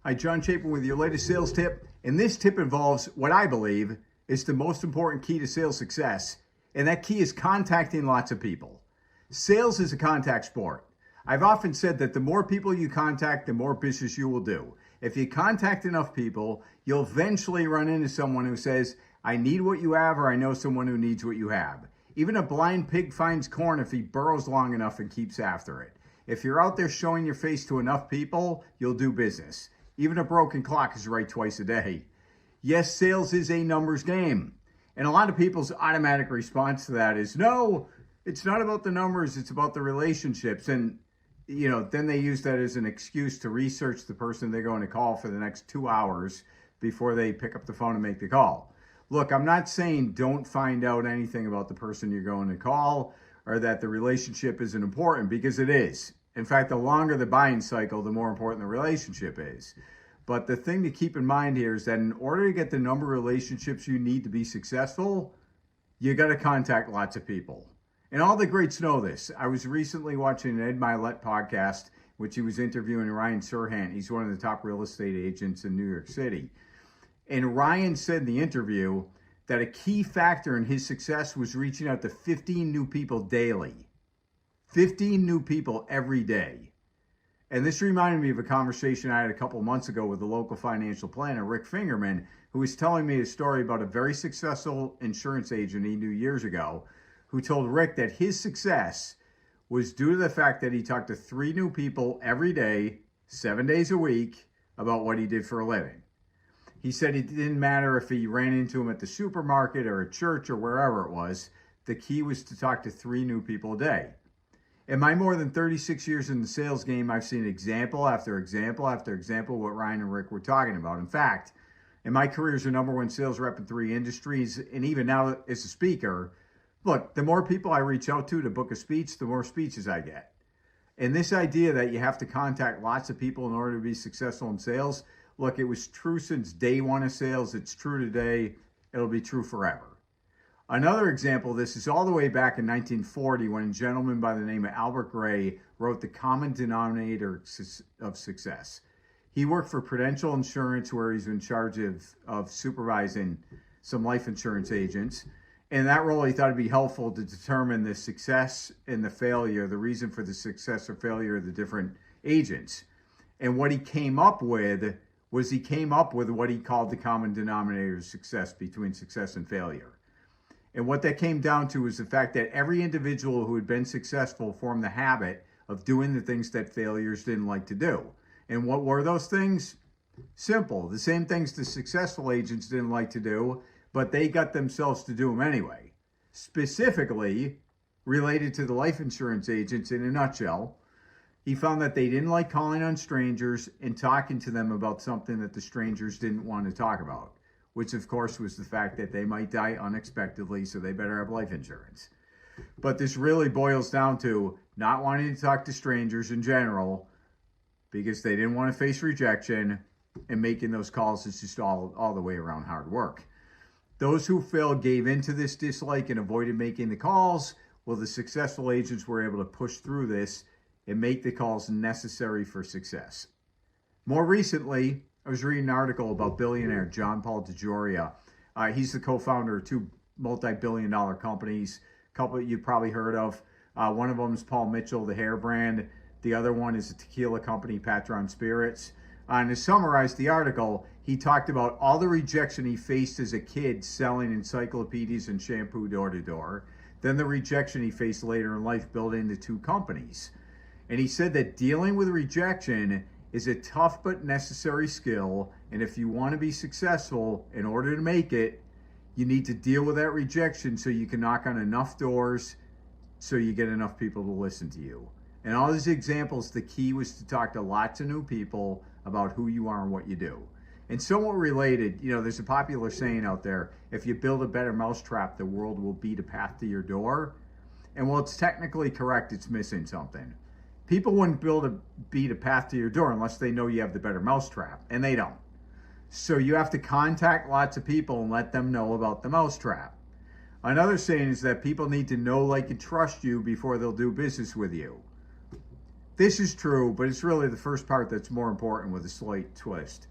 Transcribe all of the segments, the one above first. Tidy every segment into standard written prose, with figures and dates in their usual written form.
Hi, John Chapin with your latest sales tip. And this tip involves what I believe is the most important key to sales success. And that key is contacting lots of people. Sales is a contact sport. I've often said that the more people you contact, the more business you will do. If you contact enough people, you'll eventually run into someone who says, I need what you have, or I know someone who needs what you have. Even a blind pig finds corn if he burrows long enough and keeps after it. If you're out there showing your face to enough people, you'll do business. Even a broken clock is right twice a day. Yes, sales is a numbers game. And a lot of people's automatic response to that is, no, it's not about the numbers, it's about the relationships. And, then they use that as an excuse to research the person they're going to call for the next 2 hours before they pick up the phone and make the call. Look, I'm not saying don't find out anything about the person you're going to call or that the relationship isn't important, because it is. In fact, the longer the buying cycle, the more important the relationship is. But the thing to keep in mind here is that in order to get the number of relationships you need to be successful, you got to contact lots of people. And all the greats know this. I was recently watching an Ed Milet podcast, which he was interviewing Ryan Serhant. He's one of the top real estate agents in New York City. And Ryan said in the interview that a key factor in his success was reaching out to 15 new people daily. 15 new people every day. And this reminded me of a conversation I had a couple months ago with a local financial planner, Rick Fingerman, who was telling me a story about a very successful insurance agent he knew years ago, who told Rick that his success was due to the fact that he talked to 3 new people every day, 7 days a week, about what he did for a living. He said it didn't matter if he ran into him at the supermarket or at church or wherever it was. The key was to talk to 3 new people a day. In my more than 36 years in the sales game, I've seen example after example after example what Ryan and Rick were talking about. In fact, in my career as a #1 sales rep in 3 industries, and even now as a speaker, look, the more people I reach out to book a speech, the more speeches I get. And this idea that you have to contact lots of people in order to be successful in sales, look, it was true since day one of sales. It's true today. It'll be true forever. Another example of this is all the way back in 1940 when a gentleman by the name of Albert Gray wrote The Common Denominator of Success. He worked for Prudential Insurance, where he's in charge of supervising some life insurance agents. In that role, he thought it'd be helpful to determine the success and the failure, the reason for the success or failure of the different agents. And what he came up with was what he called the common denominator of success between success and failure. And what that came down to is the fact that every individual who had been successful formed the habit of doing the things that failures didn't like to do. And what were those things? Simple. The same things the successful agents didn't like to do, but they got themselves to do them anyway. Specifically, related to the life insurance agents in a nutshell, he found that they didn't like calling on strangers and talking to them about something that the strangers didn't want to talk about, which of course was the fact that they might die unexpectedly, so they better have life insurance. But this really boils down to not wanting to talk to strangers in general because they didn't want to face rejection, and making those calls is just all the way around hard work. Those who failed gave into this dislike and avoided making the calls, while the successful agents were able to push through this and make the calls necessary for success. More recently, I was reading an article about billionaire John Paul DeJoria. He's the co-founder of 2 multi-billion-dollar companies, a couple you've probably heard of. One of them is Paul Mitchell, the hair brand. The other one is a tequila company, Patron Spirits. And to summarize the article, he talked about all the rejection he faced as a kid selling encyclopedias and shampoo door to door, then the rejection he faced later in life building the 2 companies. And he said that dealing with rejection is a tough but necessary skill, and if you want to be successful, in order to make it, you need to deal with that rejection so you can knock on enough doors so you get enough people to listen to you. And all these examples, the key was to talk to lots of new people about who you are and what you do. And somewhat related, there's a popular saying out there, if you build a better mousetrap, the world will beat a path to your door. And while it's technically correct, it's missing something. People wouldn't beat a path to your door unless they know you have the better mousetrap, and they don't. So you have to contact lots of people and let them know about the mousetrap. Another saying is that people need to know, like, and trust you before they'll do business with you. This is true, but it's really the first part that's more important with a slight twist.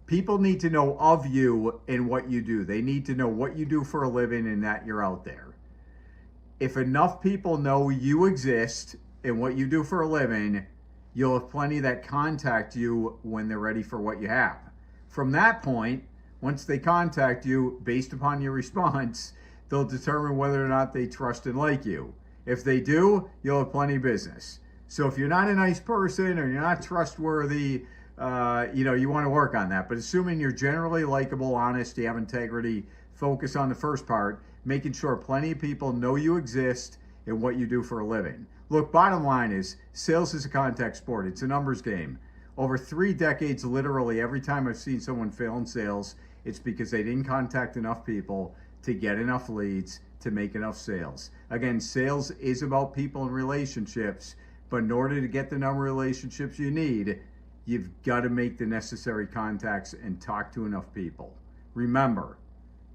People need to know of you and what you do. They need to know what you do for a living and that you're out there. If enough people know you exist and what you do for a living, you'll have plenty that contact you when they're ready for what you have. From that point, once they contact you, based upon your response, they'll determine whether or not they trust and like you. If they do, you'll have plenty of business. So if you're not a nice person or you're not trustworthy, you want to work on that. But assuming you're generally likable, honest, you have integrity, focus on the first part, making sure plenty of people know you exist and what you do for a living. Look, bottom line is, sales is a contact sport. It's a numbers game. Over 3 decades, literally, every time I've seen someone fail in sales, it's because they didn't contact enough people to get enough leads to make enough sales. Again, sales is about people and relationships, but in order to get the number of relationships you need, you've got to make the necessary contacts and talk to enough people. Remember,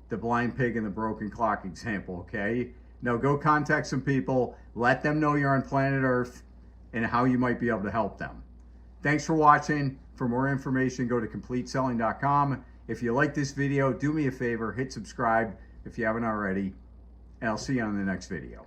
the blind pig and the broken clock example, okay? Now go contact some people, let them know you're on planet Earth and how you might be able to help them. Thanks for watching. For more information, go to CompleteSelling.com. If you like this video, do me a favor, hit subscribe if you haven't already, and I'll see you on the next video.